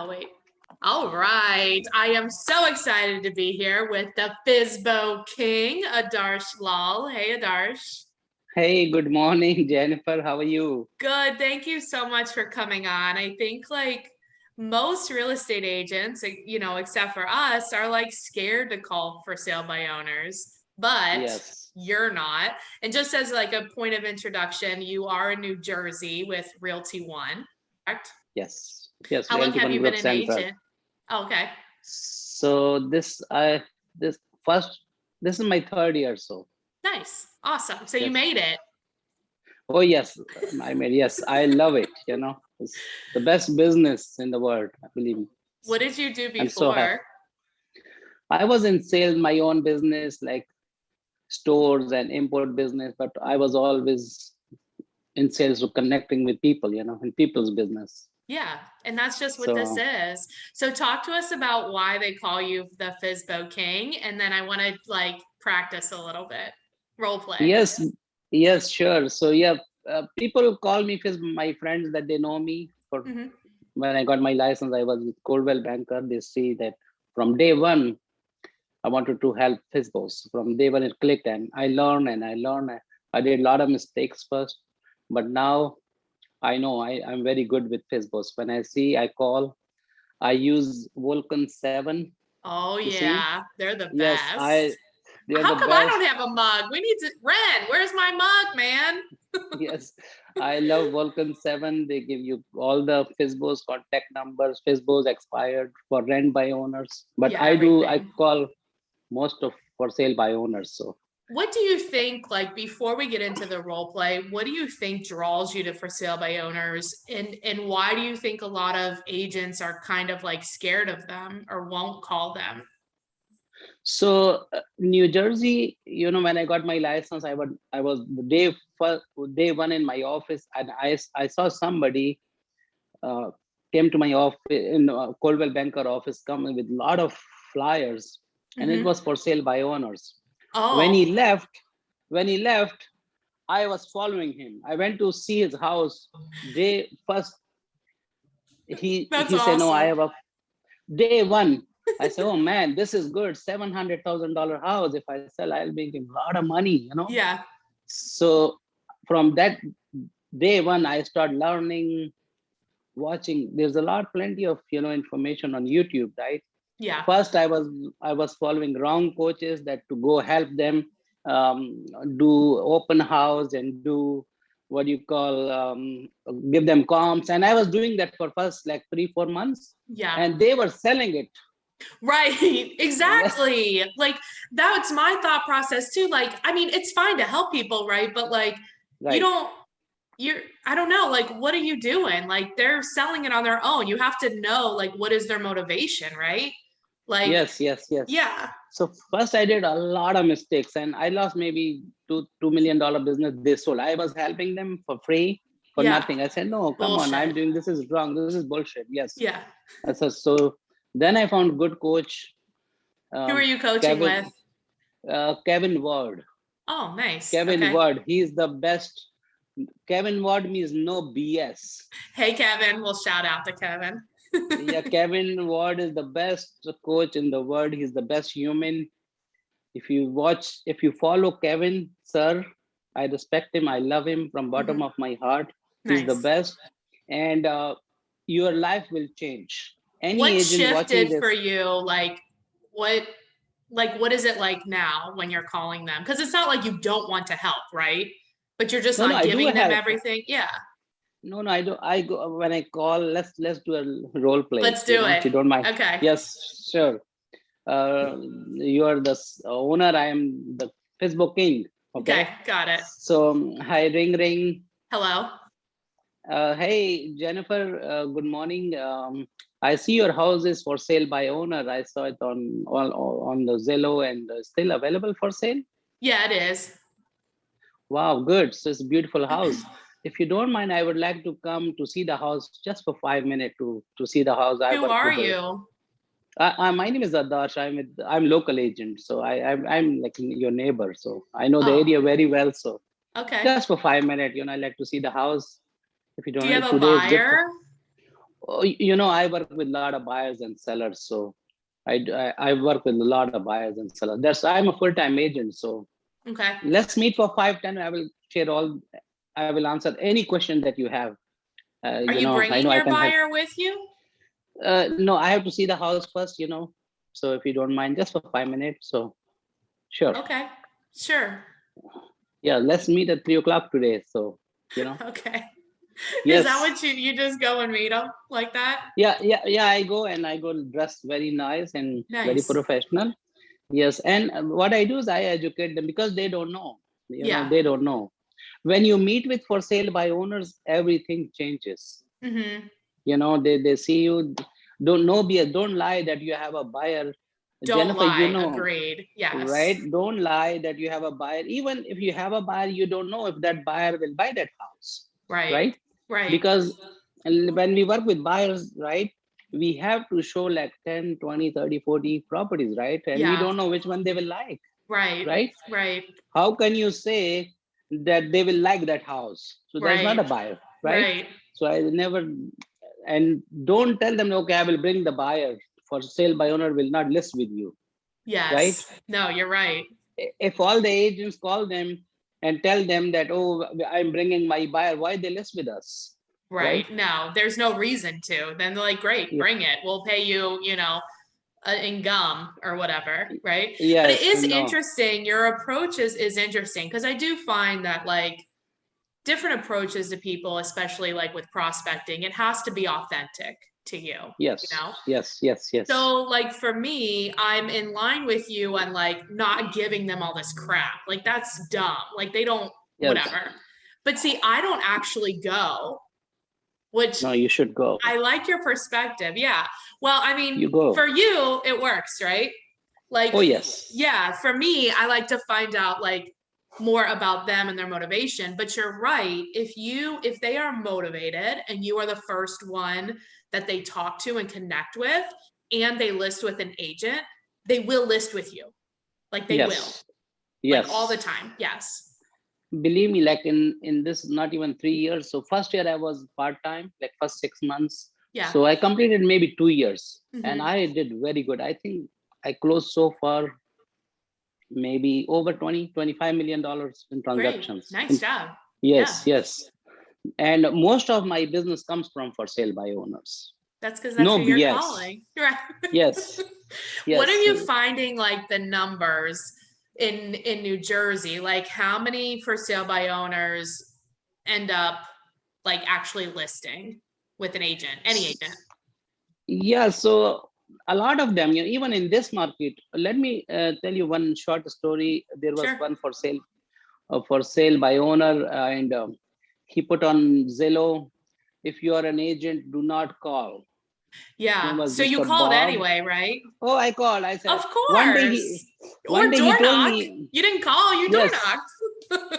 Oh, wait. All right. I am so excited to be here with the FSBO King, Adarsh Lal. Hey, Adarsh. Hey, good morning, Jennifer. How are you? Good. Thank you so much for coming on. I think like most real estate agents, except for us, are like scared to call for sale by owners, but Yes, you're not. And just as like a point of introduction, you are in New Jersey with Realty One, correct? yes, How long Realty have One you been Group an Central. agent? Oh, okay. So this first this is my third year. So Nice. Awesome. So you yes. made it. Oh yes, I mean yes, I love it. It's the best business in the world. Believe me. What did you do I'm so happy. before? I was in sales, my own business, like stores and import business, but I was always in sales, so connecting with people. In people's business. Yeah, and that's just what this So is. So talk to us about why they call you the FSBO King, and then I want to like practice a little bit. Role play. yes, yes, sure. So yeah, people call me because my friends that they know me for Hmm. when I got my license, I was with Coldwell Banker. They see that from day one, I wanted to help FISBOs. From day one, it clicked, and I learned and I learned. I did a lot of mistakes first, but now I know I'm very good with FISBOs. When I see, I call. I use Vulcan 7. Oh You see, yeah, they're the yes, best. they're How the come I don't best. have a mug? We need to Ren, where's my mug, man? Yes, I love Vulcan 7. They give you all the FISBOs, contact numbers, FISBOs expired for rent by owners. But Yeah, I everything. call most of for sale by owners. So, What do you think, like before we get into the role play, what do you think draws you to for sale by owners? And why do you think a lot of agents are kind of like scared of them or won't call them? New Jersey, when I got my license, I was the day one in my office, and I saw somebody uh, came to my office in Coldwell Banker office coming with a lot of flyers, and it Hmm. was for sale by owners. When Oh, he left, when he left, I was following him. I went to see his house. Day first, that's he said, "No, I awesome. have a day one." I said, "Oh man, this is good. $700,000 house. If I sell, I'll make a lot of money." Yeah, So from that day one, I start learning, watching. There's a lot, plenty of information on YouTube, right? yeah. First I was following wrong coaches that to go help them do open house and do what you call give them comps, and I was doing that for first like 3-4 months, Yeah. and they were selling it. Right. Yeah. Exactly. Like that's my thought process too. Like, I mean, it's fine to help people, right? But like, you Right. don't, you're, I don't know, like, what are you doing? Like, they're selling it on their own. You have to know, like, what is their motivation, right? Like, Yes. yeah. So first I did a lot of mistakes, and I lost maybe $2 million business they sold. I was helping them for free, for Yeah. nothing. I said, no, come on, I'm Bullshit. doing this is wrong. This is bullshit. Yes. Yeah. I said, so then I found good coach, Who are um, you coaching with? Kevin, Kevin Ward. Oh, nice. Kevin Okay. Ward, he's the best. Kevin Ward means no BS. Hey, Kevin. We'll shout out to Kevin. Yeah, Kevin Ward is the best coach in the world. He's the best human. If you follow Kevin, sir, I respect him. I love him from bottom Mhm. of my heart. He's the Nice. best, and your life will change. Any What agent watching shifted for this, you? What what is it like now when you're calling them? Because it's not like you don't want to help, right? But you're just no, not I do giving them help. everything. Yeah. No, I do. I go when I call. Let's do a role play. Let's do If it. you don't mind. Okay. Yes, sure. You are the owner. I am the Facebook king. Okay. Okay. Got it. So hi, ring ring. Hello. Hey Jennifer, good morning. I see your house is for sale by owner. I saw it on the Zillow and still available for sale. Yeah, it is. Wow, good. So it's a beautiful house. If you don't mind, I would like to come to see the house just for 5 minutes to see the house. I Who work are with the. you? My name is Adarsh. I'm local agent, so I'm like your neighbor. So I know the Oh, area very well. So okay. just for 5 minutes, I like to see the house. If you Do don't you know, have a today is good for. buyer? Oh, I work with a lot of buyers and sellers. So I work with a lot of buyers and sellers. I'm a full-time agent. So Okay. let's meet for 5-10. I will answer any question that you have. Are you I bringing know I your can help. buyer with you? No, I have to see the house first, So if you don't mind, just for 5 minutes. So sure. Okay, sure. Yeah, let's meet at 3 o'clock today. So, Okay. yes. Is that what you just go and meet them like that? Yeah. I go dressed very nice and very Nice. professional. Yes. And what I do is I educate them because they don't know. Yeah. They don't know. When you meet with for sale by owners, everything changes. Mm-hmm. They see you. Don't lie that you have a buyer. Don't Jennifer, lie. Agreed. Yes. right? Don't lie that you have a buyer. Even if you have a buyer, you don't know if that buyer will buy that house, Right. right? Right. Because when we work with buyers, right, we have to show like 10, 20, 30, 40 properties, right? And we Yeah. don't know which one they will like, Right. right? Right. How can you say that they will like that house? So there's not Right. a buyer, right? Right. So I never, and don't tell them, okay, I will bring the buyer. For sale by owner will not list with you, Yes. right? No, you're right. If all the agents call them and tell them that, oh, I'm bringing my buyer, why they list with us? Right. No, there's no reason to. Then they're like, great, Yeah. bring it. We'll pay you, in gum or whatever, right? But it Yes, is no. interesting. Your approach is interesting because I do find that like different approaches to people, especially like with prospecting, it has to be authentic to you. Yes. You know? Yes. So like for me, I'm in line with you on like not giving them all this crap. Like that's dumb. Like they don't Yes. whatever. But see, I don't actually go, which No, you should go. I like your perspective. Yeah. Well, I mean, You go. for you, it works, right? Like, oh yes. Yeah, for me, I like to find out like more about them and their motivation. But you're right. If they are motivated and you are the first one that they talk to and connect with, and they list with an agent, they will list with you. Like they will. Yes. Like all the time. Yes. Believe me, like in this not even 3 years. So first year I was part-time, like first 6 months. Yeah. So I completed maybe 2 years, Mhm. and I did very good. I think I closed so far maybe over 20-25 million dollars in transactions. Great. Nice job. Yes. Yeah. Yes. And most of my business comes from for sale by owners. That's because that's No who you're BS. calling. Right. Yes. What are Yes. you finding like the numbers in New Jersey? Like how many for sale by owners end up like actually listing with an agent, any agent? Yeah, so a lot of them, even in this market, let me tell you one short story. There was Sure. one for sale by owner, and he put on Zillow, if you are an agent, do not call. Yeah. Was So you Mr. called Bob. anyway, right? Oh, I called. I said, Of course. one day he told me, You didn't call, you door yes. knocked.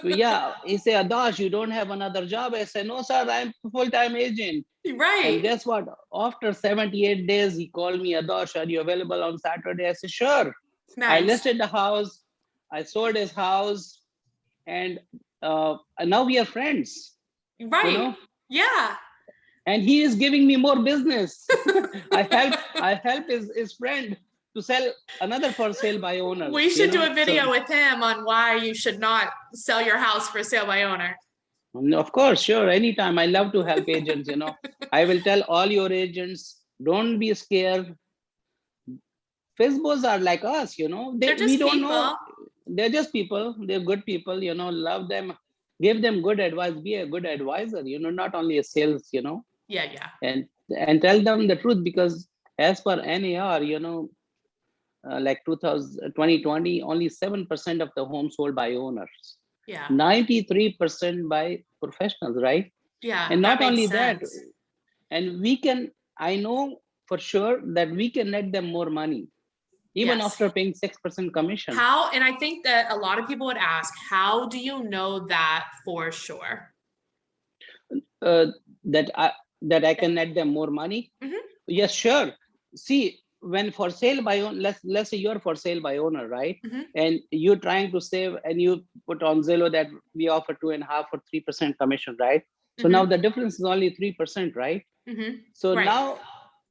Yeah, he said, Adarsh, you don't have another job. I said, no, sir, I'm a full-time agent. Right. And guess what? After 78 days, he called me, Adarsh, are you available on Saturday? I said, sure. Nice. I listed the house. I sold his house. And now we are friends. Right. Yeah. And he is giving me more business. I help his friend to sell another for sale by owner. We should do a video with him on why you should not sell your house for sale by owner. Of course, sure. Anytime. I love to help agents, I will tell all your agents, don't be scared. FSBOs are like us, we don't know. They're just people. They're good people, love them, give them good advice, be a good advisor, not only a sales, Yeah. And tell them the truth, because as per NAR, like 2020, only 7% of the homes sold by owners. Yeah. 93% by professionals, right? Yeah. And not only that, and I know for sure that we can net them more money, even after paying 6% commission. How? And I think that a lot of people would ask, how do you know that for sure? That I can net them more money. Mm-hmm. Yes, sure. See, when for sale by owner, let's say you're for sale by owner, right? Mm-hmm. And you're trying to save, and you put on Zillow that we offer 2.5 or 3% commission, right? So now the difference is only 3%, right? So Right. now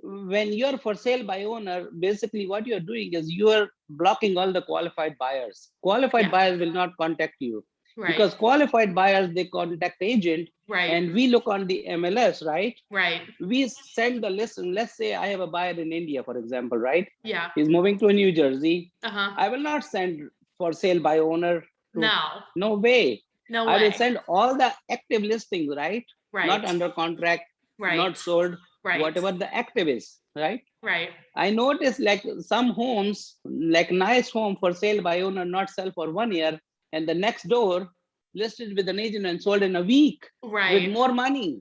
when you're for sale by owner, basically what you're doing is you're blocking all the qualified buyers. Qualified Yeah. buyers will not contact you, Right. because qualified buyers, they contact agent, Right. and we look on the MLS, right? Right. We send the list, and let's say I have a buyer in India, for example, right? Yeah. He's moving to New Jersey. Uh-huh. I will not send for sale by owner to, No. no way. No I will way. send all the active listings, right? Right. Not under contract, Right. not sold, Right. whatever the active is, right? Right. I noticed like some homes, like nice home for sale by owner, not sell for 1 year, and the next door listed with an agent and sold in a week with Right. more money.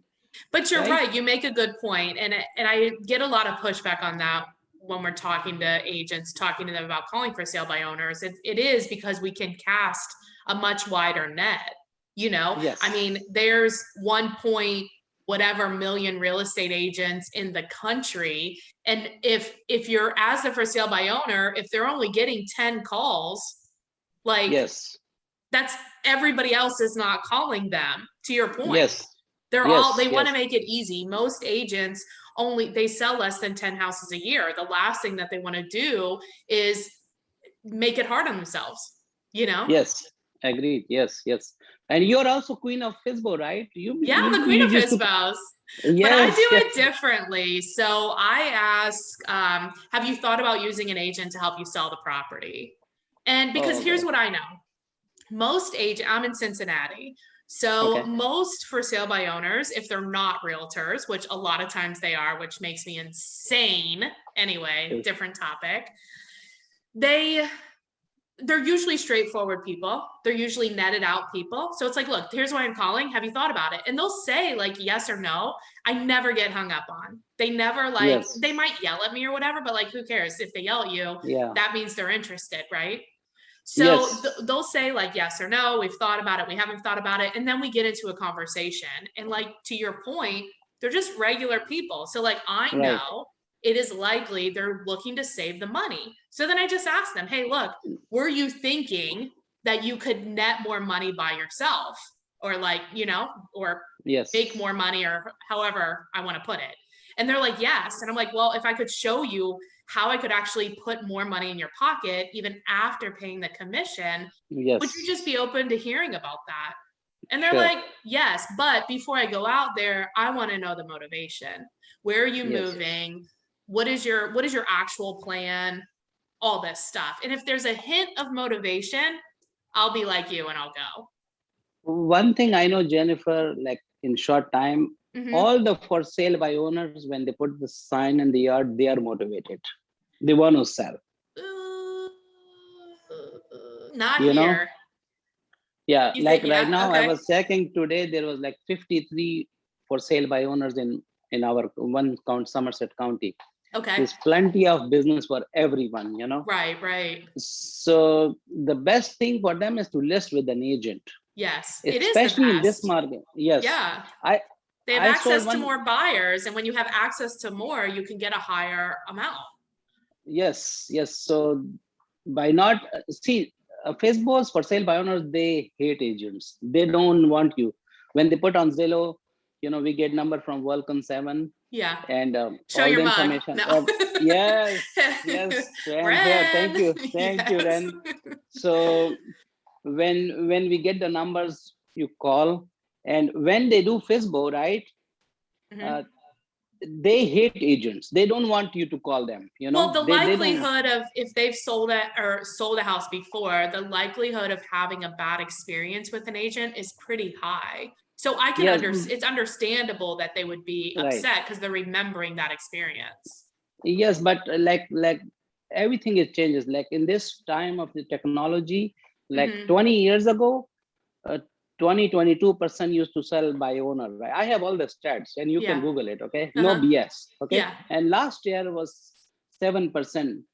But you're Right. right. You make a good point, and I get a lot of pushback on that when we're talking to agents, talking to them about calling for sale by owners. It is because we can cast a much wider net. You know, Yes. I mean, there's 1 point whatever million real estate agents in the country, and if you're as the for sale by owner, if they're only getting 10 calls, like Yes. that's everybody else is not calling them. To your point, Yes. they're Yes, all, they want to yes. make it easy. Most agents only, they sell less than 10 houses a year. The last thing that they want to do is make it hard on themselves, you know? Yes, agreed. Yes, yes. And you're also queen of FSBO, right? Yeah, I'm the queen you of used to. FSBOs, but I Yes, do yes. it differently. So I ask, have you thought about using an agent to help you sell the property? And because Oh, here's okay. what I know. Most agent, I'm in Cincinnati. So Okay. most for sale by owners, if they're not realtors, which a lot of times they are, which makes me insane. Anyway, different topic. They're usually straightforward people. They're usually netted out people. So it's like, look, here's why I'm calling. Have you thought about it? And they'll say like yes or no. I never get hung up on. They never like, Yes. they might yell at me or whatever, but like, who cares? If they yell at you, Yeah. that means they're interested, right? So Yes. they'll say like yes or no, we've thought about it, we haven't thought about it, and then we get into a conversation. And like to your point, they're just regular people. So like I Right. know it is likely they're looking to save the money. So then I just ask them, hey, look, were you thinking that you could net more money by yourself, or like, you know, or Yes. make more money, or however I want to put it? And they're like, yes. And I'm like, well, if I could show you how I could actually put more money in your pocket, even after paying the commission, Yes. would you just be open to hearing about that? And they're Sure. like, yes, but before I go out there, I want to know the motivation. Where are you Yes. moving? What is your actual plan? All this stuff. And if there's a hint of motivation, I'll be like you and I'll go. One thing I know, Jennifer, like in short time, all the for sale by owners, when they put the sign in the yard, they are motivated. They want to sell. Not You know? here. Yeah, You like think, right yeah, now, I okay. was checking today, there was like 53 for sale by owners in our one count, Somerset County. Okay. There's plenty of business for everyone, you know? Right, right. So the best thing for them is to list with an agent. Yes, it is the Especially in this best. market. Yes. Yeah. They have I access sold to one. more buyers, and when you have access to more, you can get a higher amount. Yes, yes. So by not see Facebook's for sale by owners, they hate agents. They don't want you. When they put on Zillow, you know, we get number from Vulcan 7. Yeah. And Show all your the mug. information. No. Yes, yes. And here, thank you, Yes. Ren. So when we get the numbers, you call, and when they do Facebook, right? They hate agents. They don't want you to call them. You know, Well, the they don't. likelihood of, if they've sold it or sold a house before, the likelihood of having a bad experience with an agent is pretty high. So I can Yes. it's understandable that they would be Right. upset because they're remembering that experience. Yes, but like everything is changes. Like in this time of the technology, like 20 years ago, 22% used to sell by owner, right? I have all the stats and you can Yeah. Google it, okay? No BS, okay? Yeah. And last year was 7%.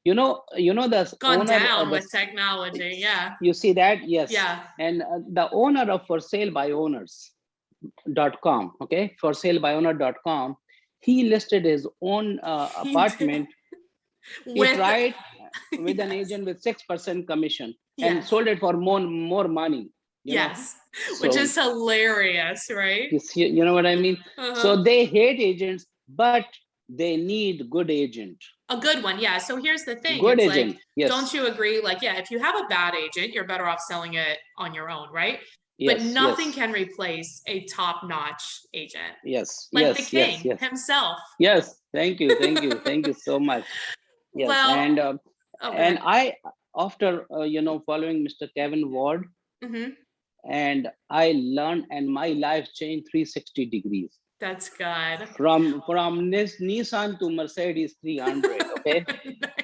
You know the Gone owner down with technology. Yeah. You see that? Yes. Yeah. And the owner of for sale by owners.com, okay? For sale by owner.com, he listed his own apartment. He tried with an agent with 6% commission and sold it for more money. Yes, which So is hilarious, right? you know what I mean? Uh-huh. So they hate agents, but they need good agent. A good one, yeah. So here's the thing. Good It's like, agent. don't Yes. you agree? Like, yeah, if you have a bad agent, you're better off selling it on your own, right? But Yes. nothing Yes. can replace a top-notch agent, Yes. like the Yes. Yes. king Yes. himself. Yes. Thank you. Thank you. Thank you so much. Yes. Well, And okay. I, after following Mr. Kevin Ward, Hmm. and I learned, and my life changed 360 degrees. That's good. From Nissan to Mercedes 300. Okay,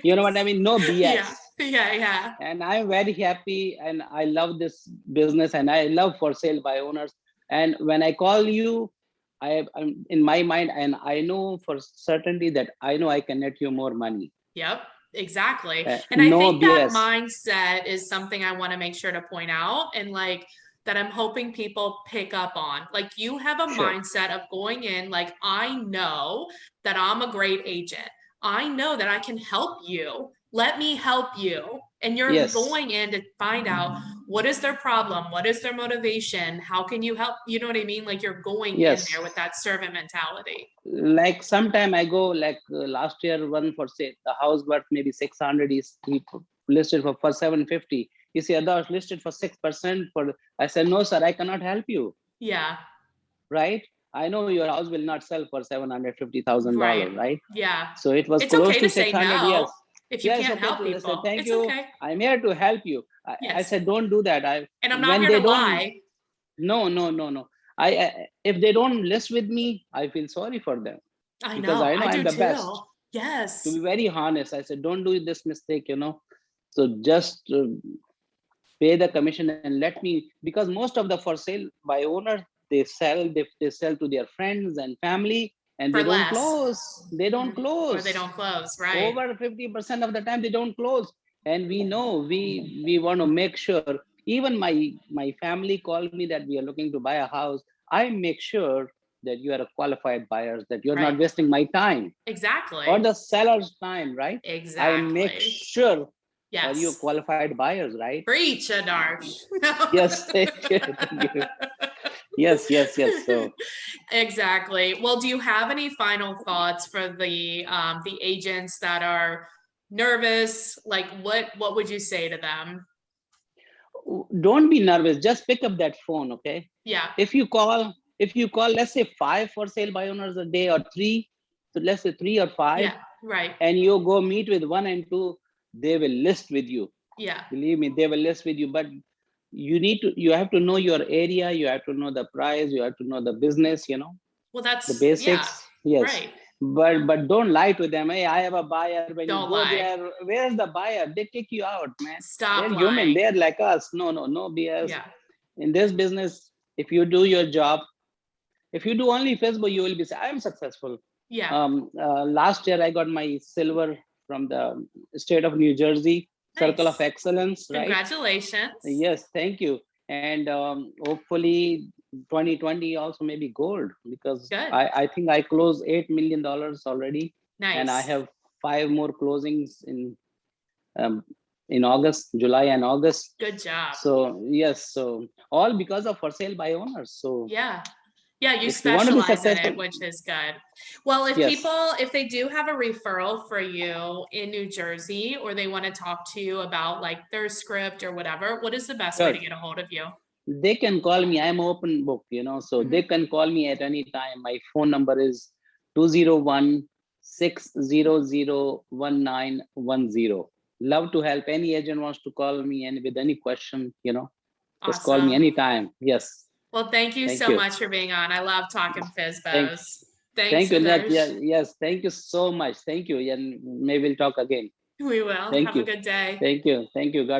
you know what I Nice. mean? No Yeah, BS. yeah, yeah. And I'm very happy, and I love this business, and I love for sale by owners. And when I call you, I'm in my mind, and I know for certainty that I know I can net you more money. Yep, exactly. And I No think that BS. mindset is something I want to make sure to point out and like that I'm hoping people pick up on. Like you have a Sure. mindset of going in like I know that I'm a great agent. I know that I can help you. Let me help you. And you're Yes. going in to find out what is their problem? What is their motivation? How can you help? You know what I mean? Like you're going in Yes. there with that servant mentality. Like sometime ago, like last year, one for sale, the house worth maybe 600 is he listed for 750. You see, others listed for 6% for. I said, no, sir, I cannot help you. Yeah, Right? I know your house will not sell for $750,000, right. right? Yeah. So it was It's close okay to to say 600. no Yes. if you Yeah, it's can't okay help to say people. thank It's you. okay. I'm here to help you. I Yes. said, don't do that. And I'm not When here to they don't, lie. no, no, no, no. If they don't list with me, I feel sorry for them I because know. I know I I'm do the too. best. To Yes. be very honest, I said, don't do this mistake. So just pay the commission and let me, because most of the for sale by owners, they sell to their friends and family, and For they don't less. close. They don't Mhm. Or they close. don't close. Right. Over 50% of the time they don't close. And we know we want to make sure, even my family called me that we are looking to buy a house. I make sure that you are a qualified buyers, that you're not Right. wasting my time or Exactly. the seller's time, right? I make Exactly. sure you're Yes. qualified buyers, right? Preach, Adarsh. Yes. Thank you. Thank you. Yes, yes, yes. So Exactly. Well, do you have any final thoughts for the agents that are nervous? Like what would you say to them? don't be nervous. Just pick up that phone, okay? Yeah. If you call, let's say five for sale by owners a day or three, so let's say three or five, Yeah. Right. and you go meet with one and two, they will list with you. Yeah. Believe me, they will list with you. But you have to know your area, you have to know the price, you have to know the business, Well, the that's yeah. basics. Yes. Right. But don't lie to them. Hey, I have a buyer. When you Don't go lie. there, where's the buyer? They kick you out, man. They're Stop human. lying. They're like us. No, no, no BS. Yeah. In this business, if you do your job, if you do only Facebook, you will be. I'm successful. Yeah. Last year, I got my silver from the state of New Jersey Circle of Nice. Excellence. Right? Congratulations. Yes, thank you. And hopefully 2020 also maybe gold, because Good. I think I closed $8 million already, and I Nice. have five more closings um, in August, July and August. Good job. So yes, so all because of for sale by owners. So Yeah. Yeah, you if you want to be specialize in it, successful, which is good. Well, yes, if they do have a referral for you in New Jersey or they want to talk to you about like their script or whatever, what is the best way sure, to get a hold of you? they can call me. I'm open book. So they Mhm. can call me at any time. My phone number is 201-600-1910. Love to help. Any agent wants to call me and with any question, just call me Awesome. anytime. Yes. Well, thank you Thank so you. much for being on. I love talking Thank FSBOs. Thanks, thank you. Adarsh. Yeah, yes. Thank you so much. Thank you. And maybe we'll talk again. We will. Thank Have a you. good day. Thank you. Thank you. God